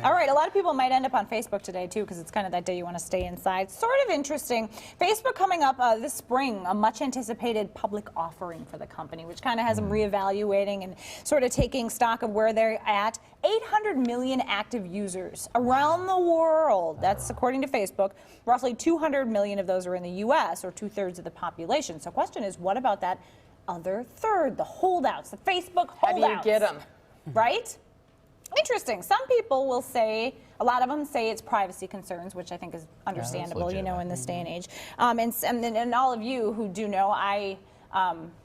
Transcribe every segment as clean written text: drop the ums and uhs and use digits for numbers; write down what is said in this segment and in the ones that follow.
All right, a lot of people might end up on Facebook today, too, because it's kind of that day you want to stay inside. Sort of interesting. Facebook coming up this spring, a much-anticipated public offering for the company, which kind of has them reevaluating and sort of taking stock of where they're at. 800 million active users around the world. That's according to Facebook. Roughly 200 million of those are in the U.S., or 2/3 of the population. So the question is, what about that other third, the holdouts, the Facebook holdouts? How do you get them? Right? Interesting. Some people will say, a lot of them say it's privacy concerns, which I think is understandable, you know, in this day and age. And all of you who do know, I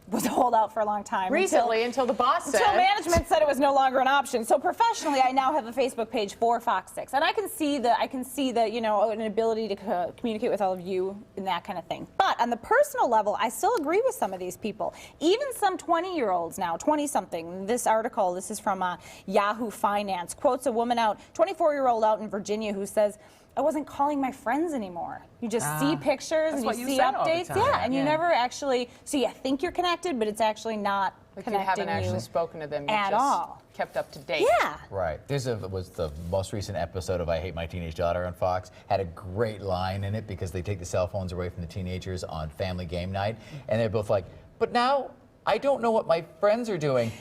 was a holdout for a long time. Recently, until the boss said. Until management said it was no longer an option. So professionally, I now have a Facebook page for Fox 6, and I can see the you know, an ability to communicate with all of you and that kind of thing. But on the personal level, I still agree with some of these people. Even some 20-year-olds now, 20-something. This article, this is from Yahoo Finance, quotes a woman out, 24-year-old out in Virginia, who says, I wasn't calling my friends anymore. You just see pictures and you see updates. Yeah, and you never actually, so you think you're connected, but it's actually not connecting you haven't actually spoken to them at all. Kept up to date. Yeah. Right. This was the most recent episode of I Hate My Teenage Daughter on Fox. Had a great line in it because they take the cell phones away from the teenagers on family game night. And they're both like, but now I don't know what my friends are doing.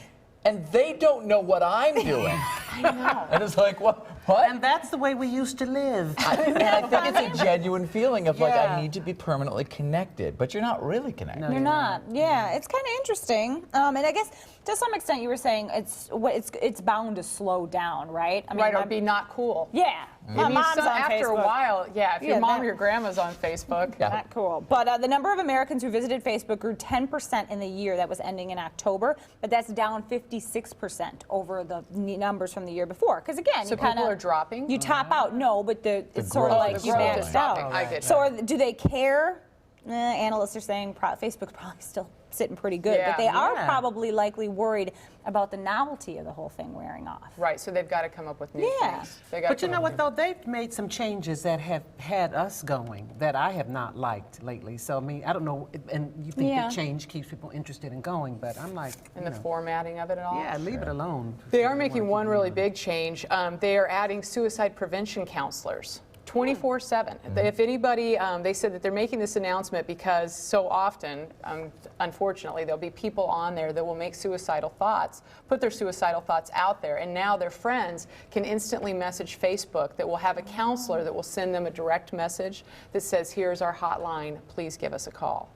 And they don't know what I'm doing. I know. And it's like, what? And that's the way we used to live. And I think it's a genuine feeling of like, I need to be permanently connected, but you're not really connected. No, you're not. Yeah, it's kind of interesting. And I guess to some extent you were saying it's bound to slow down, right? I mean, Right, or be not cool. Yeah. My mom's on after Facebook. a while, yeah, if your mom or your grandma's on Facebook. Not cool. But the number of Americans who visited Facebook grew 10% in the year that was ending in October, but that's down 56% over the numbers from the year before. Because again, So people are dropping? You top out, no, but it's sort of growth like is you slowing. maxed out. I get So do they care? Analysts are saying Facebook's probably still sitting pretty good, but they are probably likely worried about the novelty of the whole thing wearing off. Right, so they've got to come up with new things. But you know what, though? They've made some changes that have had us going that I have not liked lately. So, I mean, I don't know, and you think that change keeps people interested in going, but I'm like, And the formatting of it all? yeah, leave it alone. They are making one really big change. They are adding suicide prevention counselors. 24/7. If anybody, they said that they're making this announcement because so often, unfortunately, there'll be people on there that will make suicidal thoughts, put their suicidal thoughts out there, and now their friends can instantly message Facebook that will have a counselor that will send them a direct message that says, here's our hotline, please give us a call.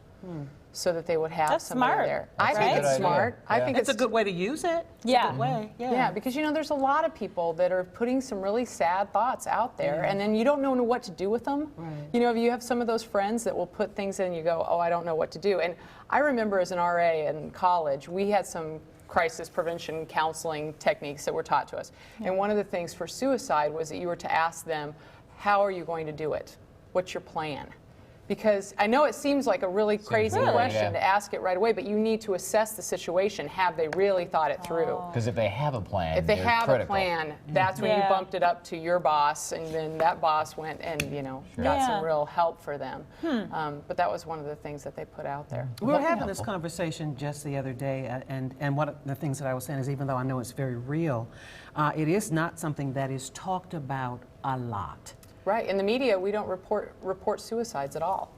So that they would have somebody smart. there. I think it's smart. I think It's a good way to use it. It's Yeah. a good way. Yeah, because you know there's a lot of people that are putting some really sad thoughts out there, and then you don't know what to do with them. Right. You know, if you have some of those friends that will put things in, and you go, oh, I don't know what to do. And I remember as an RA in college, we had some crisis prevention counseling techniques that were taught to us. And one of the things for suicide was that you were to ask them, how are you going to do it? What's your plan? Because I know it seems like a really crazy question to ask it right away, but you need to assess the situation. Have they really thought it through? Because if they have a plan, If they have critical. a plan, that's when you bumped it up to your boss, and then that boss went and, you know, got some real help for them. But that was one of the things that they put out there. We were having this conversation just the other day, and one of the things that I was saying is, even though I know it's very real, it is not something that is talked about a lot. Right, in the media, we don't report suicides at all.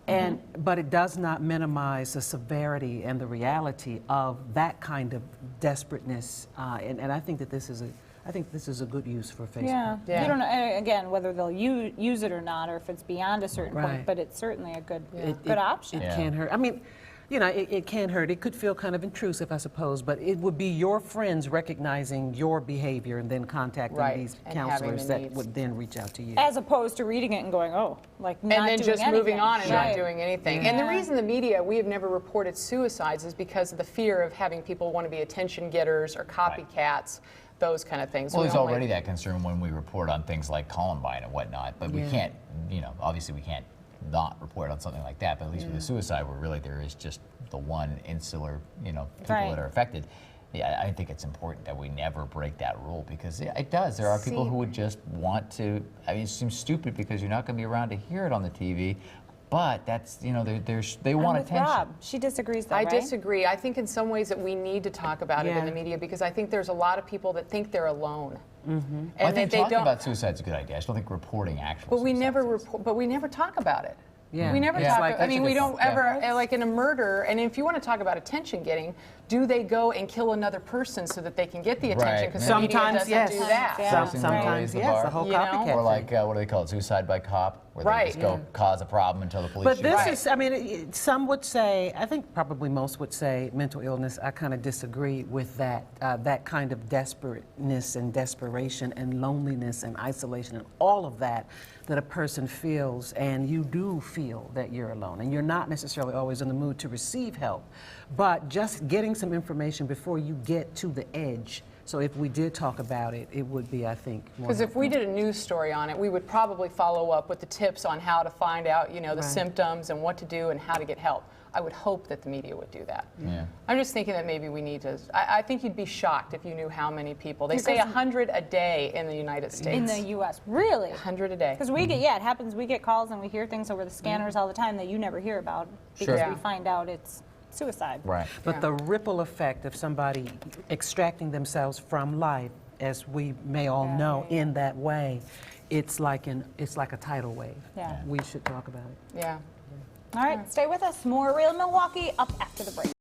But it does not minimize the severity and the reality of that kind of desperateness. And I think that this is a good use for Facebook. Yeah. You don't know, again, whether they'll use it or not, or if it's beyond a certain point, but it's certainly a good option. It can't hurt. I mean, you know, it can't hurt. It could feel kind of intrusive, I suppose, but it would be your friends recognizing your behavior and then contacting these counselors that would then reach out to you. As opposed to reading it and going, oh, like not doing anything. And then just moving on and not doing anything. And the reason the media, we have never reported suicides is because of the fear of having people want to be attention getters or copycats. Those kind of things. Well, there's already that concern when we report on things like Columbine and whatnot, but we can't, you know, obviously we can't not report on something like that, but at least with the suicide where really there is just the one insular, you know, people that are affected. Yeah, I think it's important that we never break that rule because it does. There are people who would just want to, I mean, it seems stupid because you're not going to be around to hear it on the TV, but that's, you know, they I'm want with attention. Rob. She disagrees though, I right? disagree. I think in some ways that we need to talk about it in Yeah. the media because I think there's a lot of people that think they're alone. And I think that they talking don't. about suicide's a good idea. I just don't think reporting actual But we never suicides is. report. But we never talk about it. Yeah. We never It's talk. like- I that's mean, a we good don't point. ever Yeah. like in a murder. And if you want to talk about attention getting, do they go and kill another person so that they can get the attention? Right. Because Yeah. the media Sometimes, doesn't yes. do that. Yeah. Forcing them to Sometimes, raise the yes, bar. the whole You know? copycat Or like, thing. what do they call it, suicide by cop? Where Right. they just go cause a problem until the police But show this up. is, I mean, some would say, I think probably most would say mental illness. I kind of disagree with that, that kind of desperateness and desperation and loneliness and isolation and all of that a person feels, and you do feel that you're alone. And you're not necessarily always in the mood to receive help, but just getting some information before you get to the edge. So if we did talk about it, it would be, I think, more Because if we did a news story on it, we would probably follow up with the tips on how to find out, you know, the Right. symptoms and what to do and how to get help. I would hope that the media would do that. Yeah. I'm just thinking that maybe we need to. I think you'd be shocked if you knew how many people. They say Because- 100 a day in the United States. In the U.S. Really? 100 a day. Because we get, yeah, it happens. We get calls and we hear things over the scanners all the time that you never hear about because Sure. we find out it's suicide. Right. But Yeah. the ripple effect of somebody extracting themselves from life, as we may all know, in that way, it's like a tidal wave. Yeah. We should talk about it. Yeah. All right, stay with us. More Real Milwaukee up after the break.